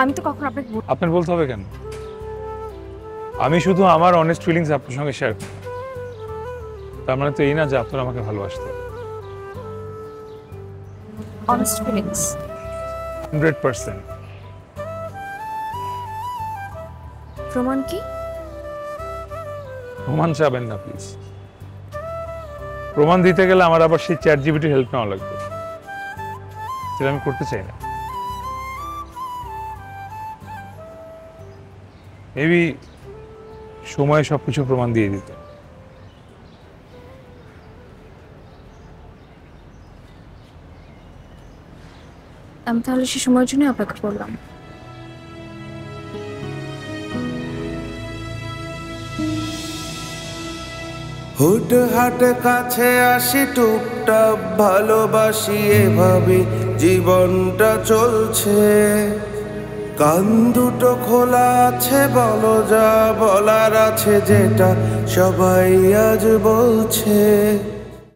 আমি তো কখনো আপনাকে আপনার বলতে হবে কেন? আমি শুধু আমার অনেস্ট ফিলিংস আপনার সঙ্গে শেয়ার করি। তার মানে তো এই না যে আপনার আমাকে ভালোবাসতে। Honest feelings 100%। প্রমাণ কি? প্রমাণ চাবেন না প্লিজ। প্রমাণ দিতে গেলে আমার আবার সেই চ্যাট জিপিটির হেল্প নেওয়া লাগবে, যেটা আমি করতে চাই না। মেবি সময় সবকিছু প্রমাণ দিয়ে দিত। আমি তাহলে সে সময়ের জন্য অপেক্ষা করলাম। হুট হাট কাছে আসি টুকটাক ভালোবাসি, এভাবে জীবনটা চলছে। কান দুটো খোলা আছে, বলো যা বলার আছে, যেটা সবাই আজ বলছে।